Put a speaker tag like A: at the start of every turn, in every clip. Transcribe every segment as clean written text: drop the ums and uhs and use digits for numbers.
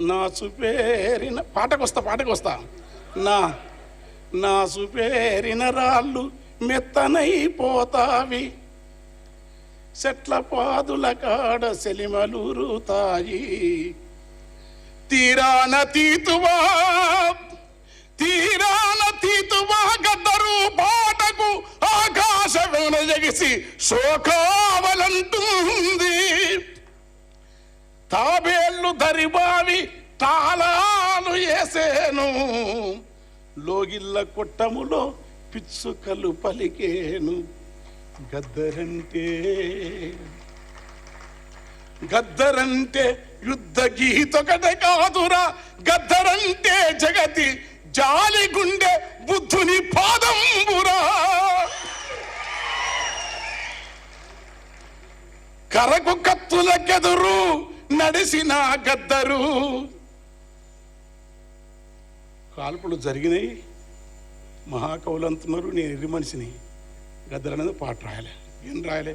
A: నా సుపేరిన పాటకొస్తా నా సుపేరిన రాళ్ళు మెత్తనైపోతావి, చెట్ల పాదుల కాడ సెలిమలూరుతాయి. తీరాన తీతువా గద్దరు పాటకు ఆకాశవేణ ఎగిసి శోకావలంటుంది. తాబేళ్ళు దరిబావి తాళాలు వేసేను, లోగిళ్ళ కొట్టములో పిచ్చుకలు పలికేను. గద్దరంటే యుద్ధ గీతొకటే కాదురా, గద్దరంటే జగతి జాలి గుండె బుద్ధుని పాదంబురా. కరకు కత్తులకెదురు నడిసిన గద్దరు. కాల్పులు జరిగినాయి, మహాకవులు అంటున్నారు నేను ఎర్రి మనిషిని. గద్దరు అనేది పాట రాయలే. ఏం రాయలే?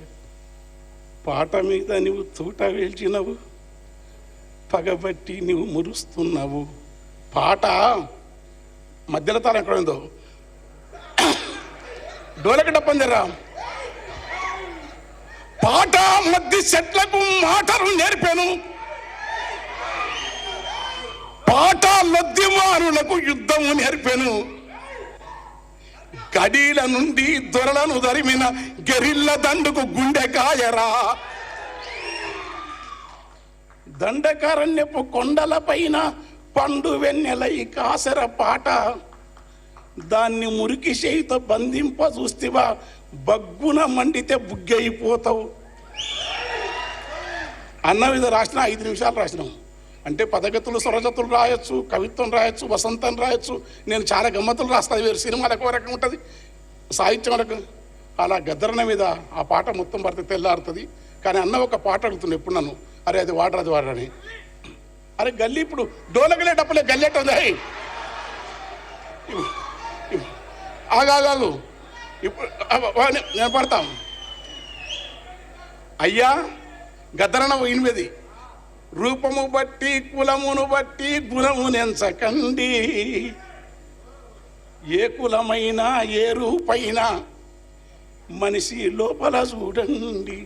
A: పాట మీద నువ్వు తూట వేల్చినవు, పగబట్టి నువ్వు మురుస్తున్నావు. పాట మధ్యలో తాను ఎక్కడ ఉందో డోలకి డప్పందిరా. పాట మధ్య చెట్లకు మాటలు నేర్పాను, పాట లొద్దిమారులకు యుద్ధము నేర్పాను. గడీల నుండి దొరలను దరిమిన గెరిల్ల దండుకు గుండె కాయరా. దండకారణ్యపు కొండల పైన పండు వెన్నెలై కాసర పాట, దాన్ని మురికి చేయితో బంధింప చూస్తేవా బగ్గున మండితే బుగ్గైపోతావు అన్న మీద రాసిన 5 నిమిషాలు రాసినాం. అంటే పదగతులు స్వరజతులు రాయొచ్చు, కవిత్వం రాయొచ్చు, వసంతం రాయొచ్చు. నేను చాలా గమ్మతులు రాస్తాను. వేరు సినిమాలకు ఒక రకం ఉంటుంది, సాహిత్యం రకం. అలా గద్దరన మీద ఆ పాట మొత్తం పడితే తెల్లారుతుంది. కానీ అన్న ఒక పాట అడుగుతుంది ఎప్పుడు నన్ను, అరే అది వాడరని. అరే గల్లీ ఇప్పుడు డోలకలే డప్పులే గల్లెట్ ఉంది. ఆగాగాగు ఇప్పుడు నేను పడతాం. అయ్యా గద్దరన 8 రూపము బట్టి కులమును బట్టి గుణము నెంచకండి, ఏ కులమైనా ఏ రూపైనా మనిషి లోపల చూడండి.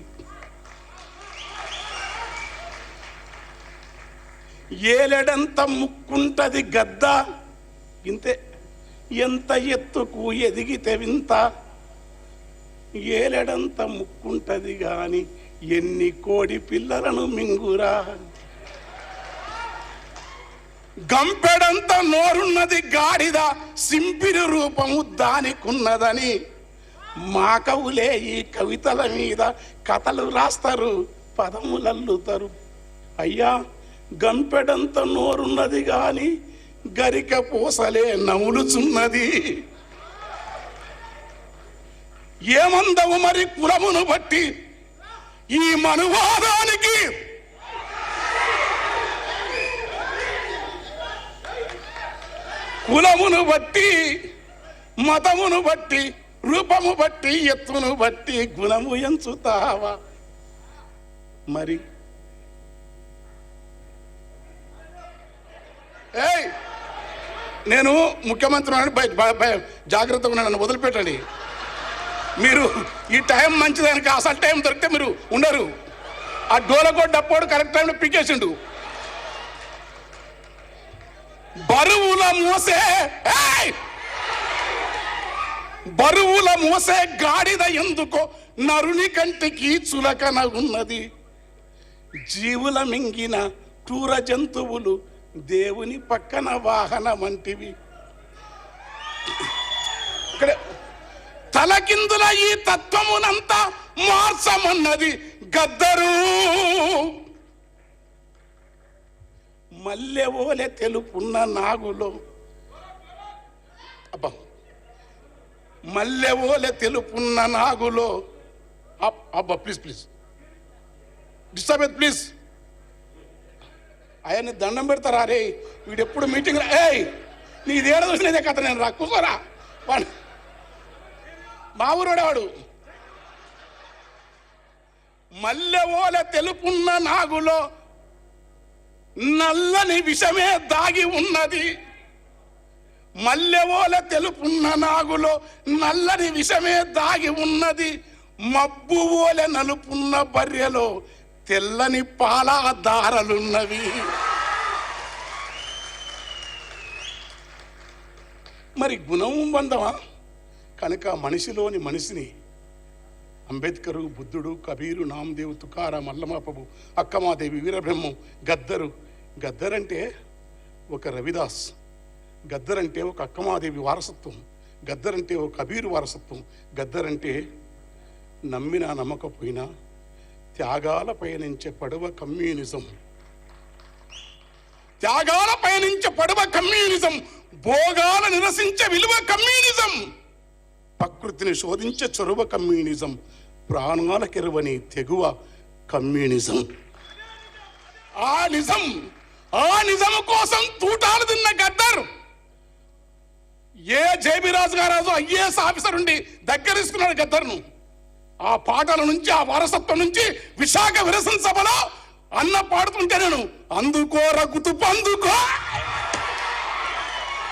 A: ఏలెడంత ముక్కుంటది గద్ద ఇంతే, ఎంత ఎత్తుకు ఎదిగితే వింత. ఏలెడంత ముక్కుంటది గాని ఎన్ని కోడి పిల్లలను మింగురా. గంపెడంత నోరున్నది గాడిద, సింపిరి రూపము దానికున్నదని. మా కవులే ఈ కవితల మీద కథలు రాస్తారు, పదములల్లుతారు. అయ్యా గంపెడంత నోరున్నది గాని గరిక పూసలే నములుచున్నది. ఏమందవు మరి కులమును బట్టి ఈ మనువాదానికి? కులమును బట్టి, మతమును బట్టి, రూపము బట్టి, ఎత్తును బట్టి గుణము ఎంచుతావా మరి? నేను ముఖ్యమంత్రి జాగ్రత్తగా నన్ను వదిలిపెట్టండి. మీరు ఈ టైం మంచిదానికి అసలు టైం దొరికితే మీరు ఉండరు. ఆ డోలగొడ్డ డప్పోడు కరెక్ట్ టైంలో పికేసిండు. బరువుల మోసే గాడిద ఎందుకో నరుని కంటికి చులకన ఉన్నది. జీవుల మింగిన క్రూర జంతువులు దేవుని పక్కన వాహనం వంటివి. ఇక్కడ తలకిందుల ఈ తత్వమునంతా మార్చమన్నది గద్దరు. మల్లెవోలే తెలుపున్న నాగులో, అబ్బా మల్లెవోలే తెలుపున్న నాగులో. అబ్బా ప్లీజ్ డిస్టర్బ్ ప్లీజ్. ఆయన్ని దండం పెడతారా? రే వీడు ఎప్పుడు మీటింగ్ నీదేడ చూసినదే కథ. నేను రా కూర్చోరా. మా ఊరోడేవాడు. మల్లెవోలే తెలుపున్న నాగులో నల్లని విషమే దాగి ఉన్నది. మల్లెవోల తెలుపున్న నాగులో నల్లని విషమే దాగి ఉన్నది. మబ్బు ఓలె నలుపున్న బర్రెలో తెల్లని పాల దారలున్నవి. మరి గుణం బంధమా? కనుక మనిషిలోని మనిషిని అంబేద్కరు, బుద్ధుడు, కబీరు, నామదేవ్, తుకారాం, అల్లమాపబు, అక్కమాదేవి, వీరబ్రహ్మం, గద్దరంటే ఒక రవిదాస్, గద్దరంటే ఒక అక్కమాదేవి వారసత్వం, గద్దరంటే ఒక కబీరు వారసత్వం, గద్దరంటే నమ్మినా నమ్మకపోయినా త్యాగాల పయనించే పడవ కమ్యూనిజం, త్యాగాల పయనించే పడవ కమ్యూనిజం, భోగాల నిరసించే విలువ కమ్యూనిజం, ప్రకృతిని శోధించే చొరవ కమ్యూనిజం, ప్రాణాలకెరువని తెగువ కమ్యూనిజం. ఆ నిజం కోసం తూటాలు తిన్న గద్దర్ ఏ జేబీ రాజు గారు ఐఏఎస్ ఆఫీసర్ ఉండి దగ్గర తీసుకున్నాడు గద్దర్ను. ఆ పాటల నుంచి, ఆ వారసత్వం నుంచి విశాఖ విరసన సభలో అన్న పాడుతుంటే నేను అందుకో రఘుతు పందుకో